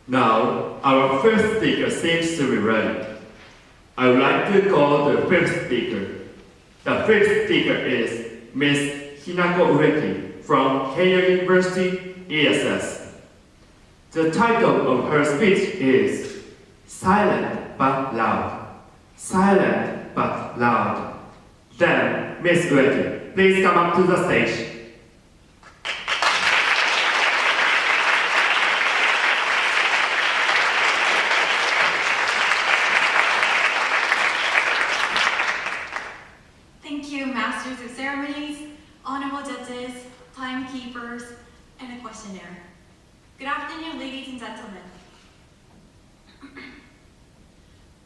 Now, our first speaker seems to be ready. I would like to call the first speaker. The first speaker is Ms. Hinako Ueki from Keio University, ESS. The title of her speech is Silent but Loud. Silent but Loud. Then, Ms. Ueki, please come up to the stage. Thank you, Masters of Ceremonies, honorable judges, timekeepers, and a questionnaire. Good afternoon, ladies and gentlemen.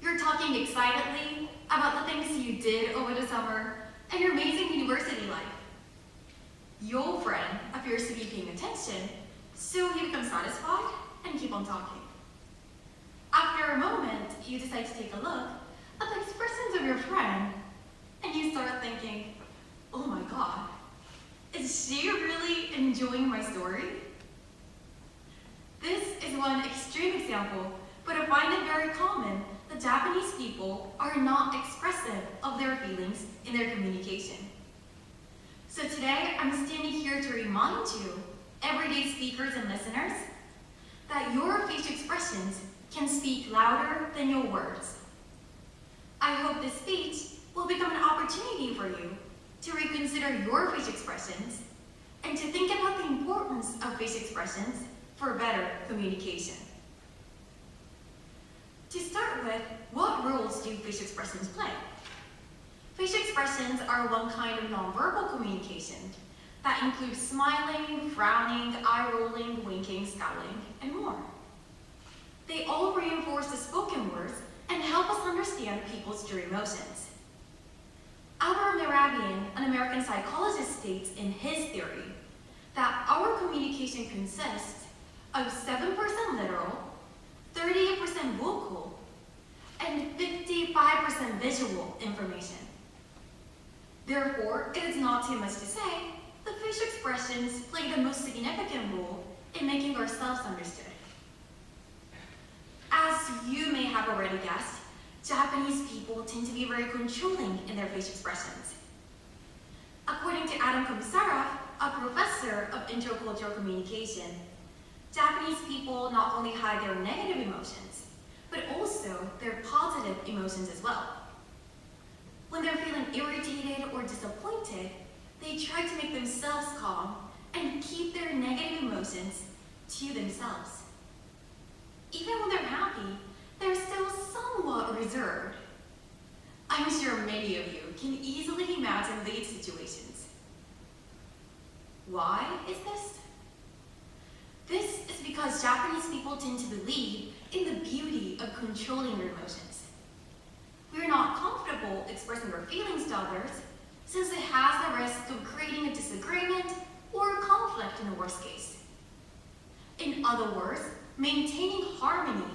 You're talking excitedly about the things you did over the summer and your amazing university life. Your friend appears to be paying attention, so he becomes satisfied and keep on talking. After a moment, you decide to take a look at the expressions of your friend, and you start thinking, oh my god, is she really enjoying my story? This is one extreme example, but I find it very common that Japanese people are not expressive of their feelings in their communication. So today, I'm standing here to remind you, everyday speakers and listeners, that your facial expressions can speak louder than your words. I hope this speech will become an opportunity for you to reconsider your facial expressions and to think about the importance of facial expressions for better communication. To start with, what roles do facial expressions play? Facial expressions are one kind of nonverbal communication that includes smiling, frowning, eye-rolling, winking, scowling, and more. They all reinforce the spoken words and help us understand people's true emotions. Albert Mehrabian, an American psychologist, states in his theory that our communication consists of 7% literal, 38% vocal, and 55% visual information. Therefore, it is not too much to say that facial expressions play the most significant role in making ourselves understood. As you may have already guessed, Japanese people tend to be very controlling in their facial expressions. According to Adam Komisarov, a professor of intercultural communication, Japanese people not only hide their negative emotions, but also their positive emotions as well. When they're feeling irritated or disappointed, they try to make themselves calm and keep their negative emotions to themselves. Even when they're happy, they're still somewhat reserved. I'm sure many of you can easily imagine these situations. Why is this? This is because Japanese people tend to believe in the beauty of controlling their emotions. We are not comfortable expressing our feelings to others since it has the risk of creating a disagreement or a conflict in the worst case. In other words, maintaining harmony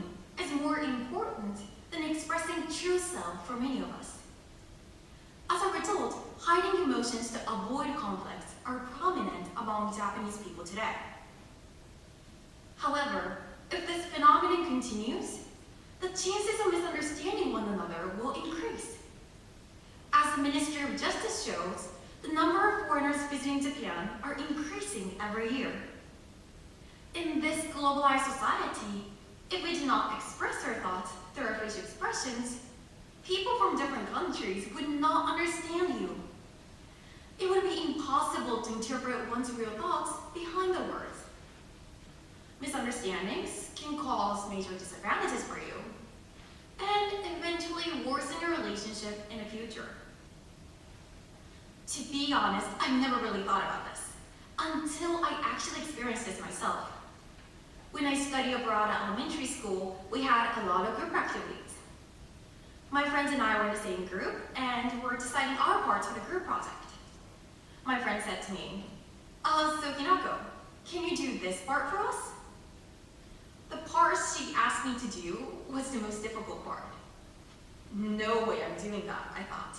is more important than expressing true self for many of us. As a result, hiding emotions to avoid conflicts are prominent among Japanese people today. However, if this phenomenon continues, the chances of misunderstanding one another will increase. As the Ministry of Justice shows, the number of foreigners visiting Japan are increasing every year. In this globalized society, if we do not express our thoughts through our facial expressions, people from different countries would not understand you. It would be impossible to interpret one's real thoughts behind the words. Misunderstandings can cause major disadvantages for you, and eventually worsen your relationship in the future. To be honest, I've never really thought about this, until I actually experienced this myself. When I studied abroad at elementary school, we had a lot of group activities. My friends and I were in the same group, and were deciding our parts for the group project. My friend said to me, so Hinako, can you do this part for us? The part she asked me to do was the most difficult part. No way I'm doing that, I thought.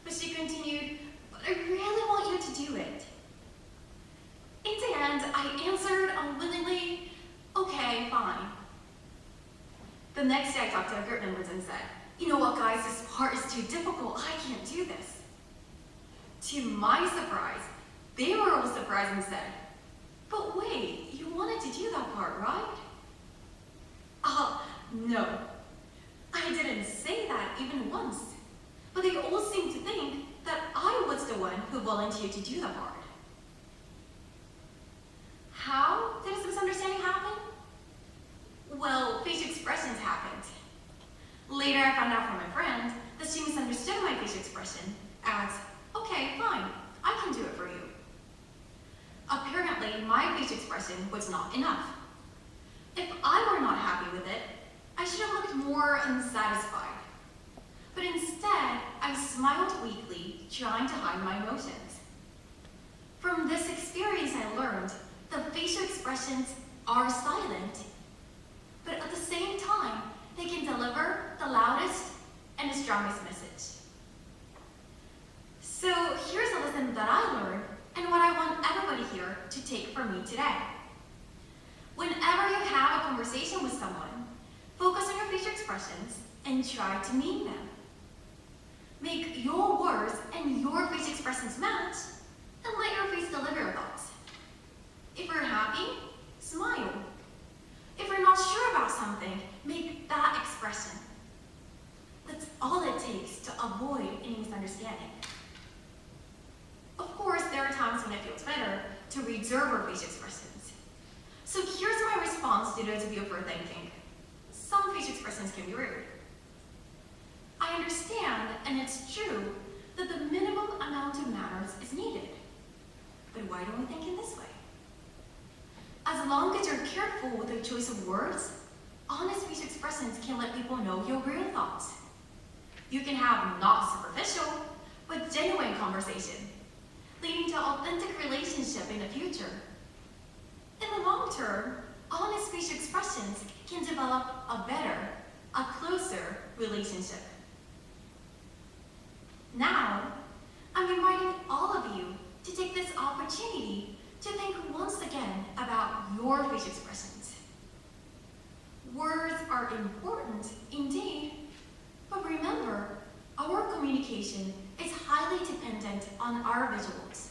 But she continued, but I really want you to do it. In the end, I answered unwillingly, okay, fine. The next day I talked to group members and said, you know what guys, this part is too difficult, I can't do this. To my surprise, they were all surprised and said, but wait, you wanted to do that part, right? No. I didn't say that even once. But they all seemed to think that I was the one who volunteered to do the part. How did this misunderstanding happen? Well, facial expressions happened. Later I found out from my friend that she misunderstood my facial expression as, okay, fine, I can do it for you. Apparently, my facial expression was not enough. If I were not happy with it, I should have looked more unsatisfied. But instead, I smiled weakly, trying to hide my emotions. From this experience, I learned that facial expressions are silent, but at the same time, they can deliver the loudest and the strongest message. So here's a lesson that I learned and what I want everybody here to take from me today. Whenever you have a conversation with someone, focus on your facial expressions and try to mean them. Make your words and your facial expressions match and let your face deliver your thoughts. If you're happy, smile. If you're not sure about something, make that expression. That's all it takes to avoid any misunderstanding. Of course, there are times when it feels better to reserve our facial expressions. So here's my response to those of you who are thinking, some facial expressions can be rude. I understand, and it's true, that the minimum amount of manners is needed. But why don't we think in this way? As long as you're careful with the choice of words, honest facial expressions can let people know your real thoughts. You can have not superficial, but genuine conversation, leading to authentic relationship in the future. In the long term, honest facial expressions can develop a better, a closer relationship. Now, I'm inviting all of you to take this opportunity to think once again about your facial expressions. Words are important indeed, but remember, our communication is highly dependent on our visuals.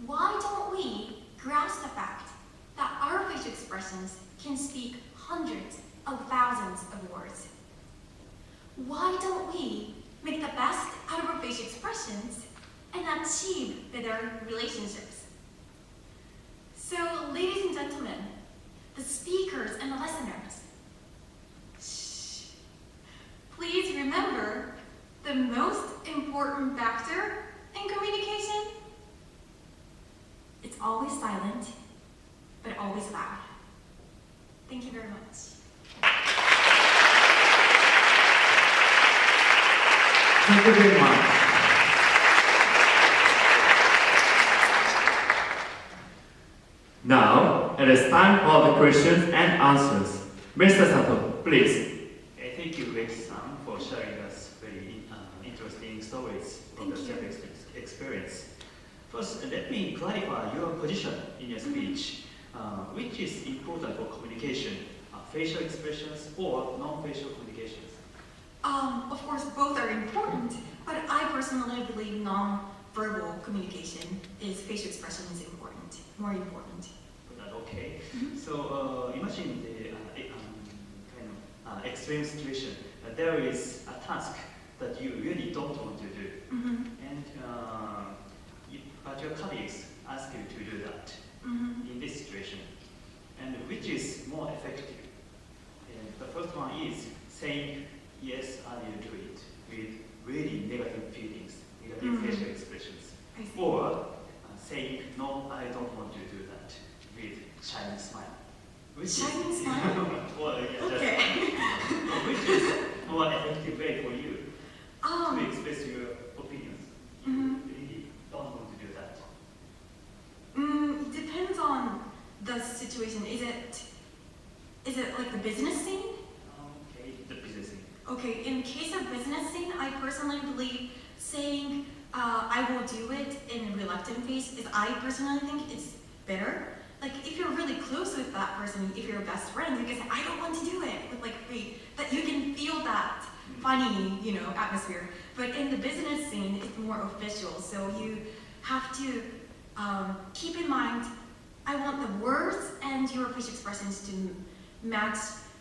Why don't we grasp the fact that our facial expressions can speak hundreds of thousands of words? Why don't we make the best out of our facial expressions and achieve better relationships? So, ladies and gentlemen, the speakers and the listeners, please remember the most important factor in communication? It's always silent, but always loud. Thank you very much. Thank you very much. Now, it is time for the questions and answers. Mr. Sato, please. Thank you, Ueki-san, for sharing us very interesting stories from the self-experience. First, let me clarify your position in your speech. Which is important for communication, facial expressions or non-facial communications? Of course, both are important, but I personally believe non-verbal communication is facial expression is important, more important. Okay. So imagine the kind of extreme situation. There is a task that you really don't want to do, and but your colleagues ask you to do that in this situation. And which is more effective? And the first one is saying yes, I will do it with really negative feelings, negative facial expressions, or saying no, I don't want to do that with shining smile. Shining smile? Well, yeah, okay. Which is more effective way for you to express your opinions? You really don't want to do that. Depends on the situation. Is it like the business scene? Okay, the business scene. Okay, in case of business scene, I personally believe saying I will do it in a reluctant face is I personally think it's better. Like if you're really close with that person if you're best friends. You can say, I don't want to do it. But like, wait, that you can feel that funny, atmosphere. But in the business scene, it's more official. So you have to keep in mind, I want the words and your facial expressions to match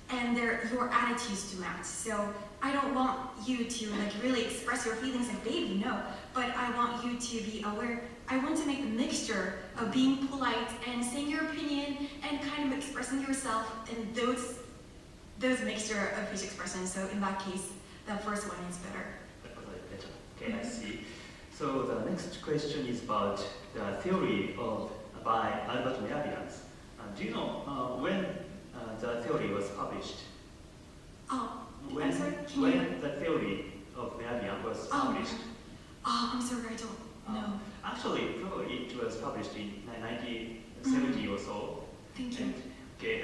and your attitudes to match. So I don't want you to like really express your feelings like baby, no. But I want you to be aware. I want to make a mixture of being polite and saying your opinion and kind of expressing yourself in those mixture of facial expressions. So in that case, the first one is better. Better. Okay, I see. So the next question is about the theory by Albert Mehrabian. Do you know when the theory was published? I'm sorry, when the theory of Mehrabian was published? I'm sorry, I don't know. Actually, probably it was published in 1970 or so. Thank you. And, okay,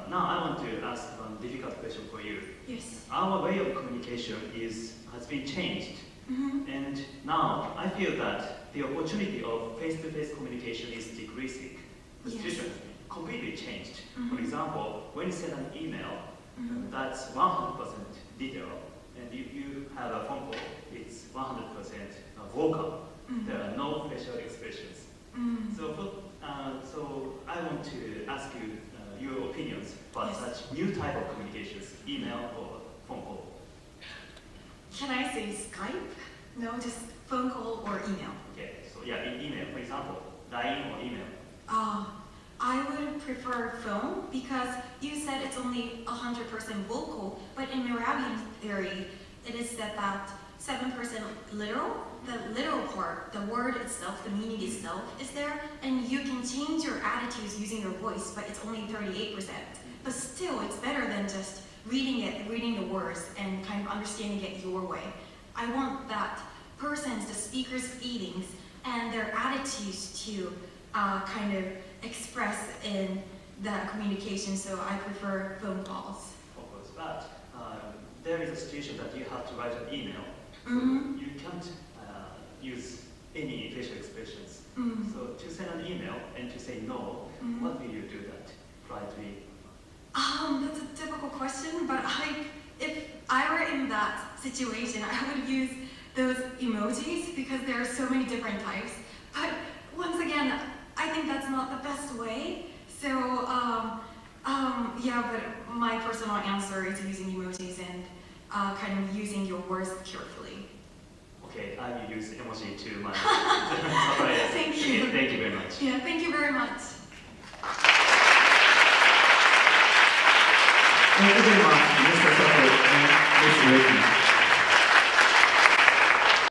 now I want to ask one difficult question for you. Yes. Our way of communication has been changed. Mm-hmm. And now I feel that the opportunity of face-to-face communication is decreasing. The Yes. situation has completely changed. Mhm. For example, when you send an email, Mhm. that's 100% digital. And if you have a phone call, it's 100% vocal. Mhm. There are no facial expressions. Mm. So I want to ask you your opinions about Yes. such new type of communications, email or phone call. Can I say Skype? No, just phone call or email. Okay, so yeah, in email, for example, line or email. I would prefer phone because you said it's only 100% vocal, but in Mehrabian's theory, it is said that 7% literal. The literal part, the word itself, the meaning itself is there, and you can change your attitudes using your voice, but it's only 38%. But still, it's better than just reading the words and kind of understanding it your way. I want that person's, the speaker's feelings and their attitudes to kind of express in the communication, so I prefer phone calls. Of course, but there is a situation that you have to write an email. Mm-hmm. You can't use any facial expressions. Mm-hmm. So to send an email and to say no, Mhm. what will you do that politely? That's a difficult question, but if I were in that situation, I would use those emojis because there are so many different types. But once again, I think that's not the best way. So, but my personal answer is using emojis and kind of using your words carefully. Okay, I will use emoji to my surprise. Thank you. Okay, thank you very much. Yeah, thank you very much. Thank you very much, Mr. Sato and Ms. Ueki.